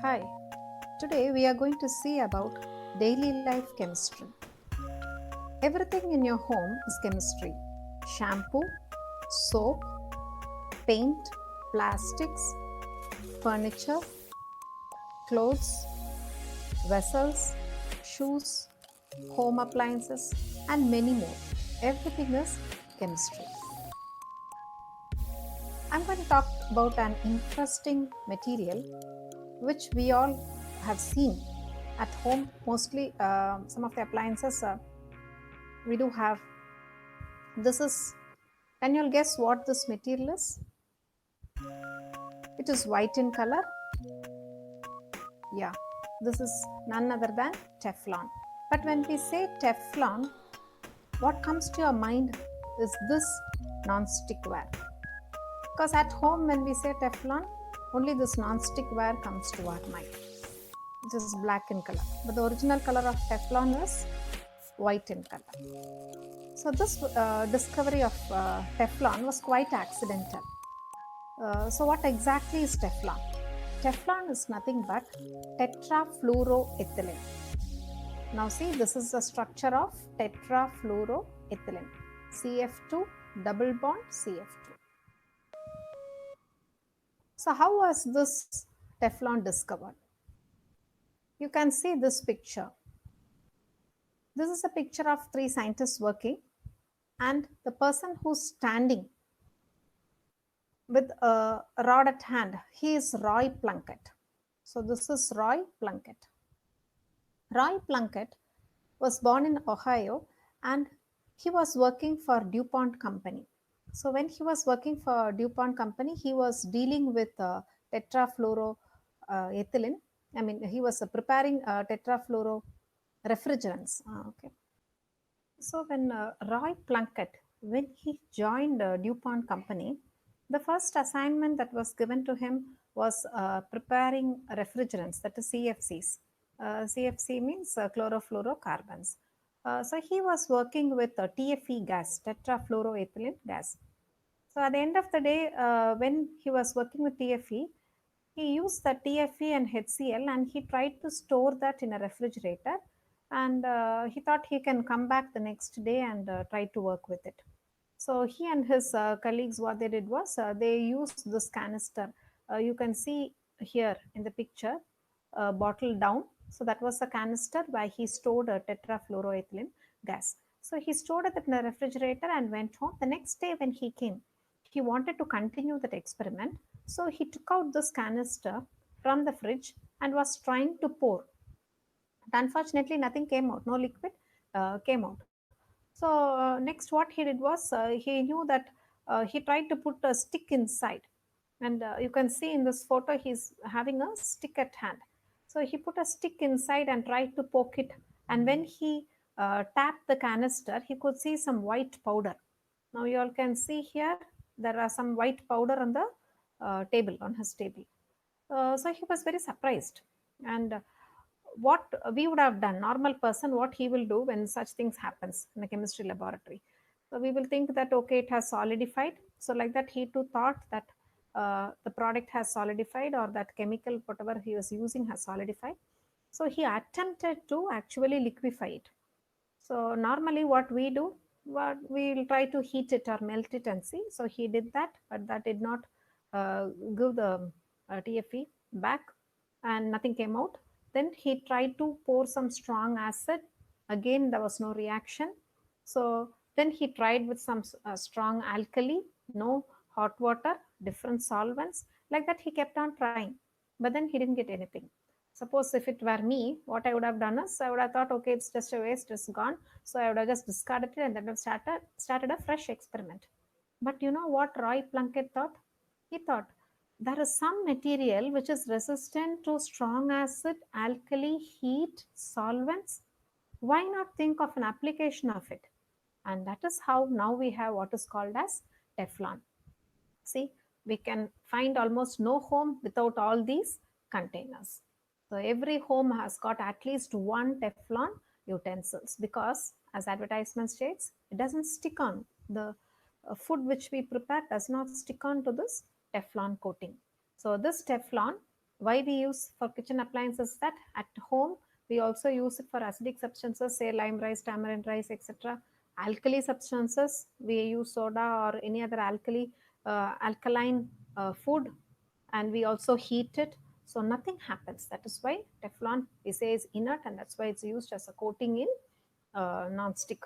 Hi, today we are going to see about daily life chemistry. Everything in your home is chemistry: shampoo, soap, paint, plastics, furniture, clothes, vessels, shoes, home appliances, and many more. Everything is chemistry. I'm going to talk about an interesting material which we all have seen at home. Mostly, some of the appliances we do have. This is, can you all guess what this material is? It is white in color. Yeah, this is none other than Teflon. But when we say Teflon, what comes to your mind is this non-stick ware. Because at home, when we say Teflon, only this non-stick ware comes to our mind. This is black in color. But the original color of Teflon is white in color. So this discovery of Teflon was quite accidental. So what exactly is Teflon? Teflon is nothing but tetrafluoroethylene. Now see, this is the structure of tetrafluoroethylene. CF2 double bond CF2. So how was this Teflon discovered? You can see this picture. This is a picture of three scientists working, and the person who's standing with a rod at hand, he is Roy Plunkett. So this is Roy Plunkett. Roy Plunkett was born in Ohio, and he was working for DuPont Company. So when he was working for DuPont Company, he was dealing with tetrafluoroethylene. I mean, he was preparing tetrafluoro refrigerants. Okay. So when Roy Plunkett, when he joined DuPont Company, the first assignment that was given to him was preparing refrigerants, that is CFCs. CFC means chlorofluorocarbons. So he was working with TFE gas, tetrafluoroethylene gas. So at the end of the day, when he was working with TFE, he used the TFE and HCl and he tried to store that in a refrigerator, and he thought he can come back the next day and try to work with it. So he and his colleagues, what they did was they used this canister. You can see here in the picture, bottle down. So that was a canister where he stored a tetrafluoroethylene gas. So he stored it in the refrigerator and went home. The next day when he came, he wanted to continue that experiment. So he took out this canister from the fridge and was trying to pour. But unfortunately, nothing came out. No liquid came out. So next, what he did was he knew that he tried to put a stick inside, and you can see in this photo he's having a stick at hand. So he put a stick inside and tried to poke it, and when he tapped the canister, he could see some white powder. Now you all can see here there are some white powder on the table, on his table. So he was very surprised, and what we would have done, normal person, what he will do when such things happens in a chemistry laboratory. So we will think that okay, it has solidified. So like that, he too thought that the product has solidified, or that chemical whatever he was using has solidified. So he attempted to actually liquefy it. So normally what we do, what we will try to heat it or melt it and see. So he did that, but that did not give the TFE back, and nothing came out. Then he tried to pour some strong acid. Again, there was no reaction. So then he tried with some strong alkali, no hot water, different solvents. Like that, he kept on trying, but then he didn't get anything. Suppose if it were me, what I would have done is I would have thought, okay, it's just a waste, it's gone. So I would have just discarded it and then have started a fresh experiment. But you know what Roy Plunkett thought? He thought there is some material which is resistant to strong acid, alkali, heat, solvents. Why not think of an application of it? And that is how now we have what is called as Teflon. See, we can find almost no home without all these containers. So every home has got at least one Teflon utensils, because as advertisement states, it doesn't stick on. The food which we prepare does not stick on to this Teflon coating. So this Teflon Why we use for kitchen appliances that at home we also use it for acidic substances, say lime rice, tamarind rice, etc. Alkali substances, we use soda or any other alkaline food, and we also heat it, so nothing happens. That is why Teflon, we say, is inert, and that's why it's used as a coating in non-stick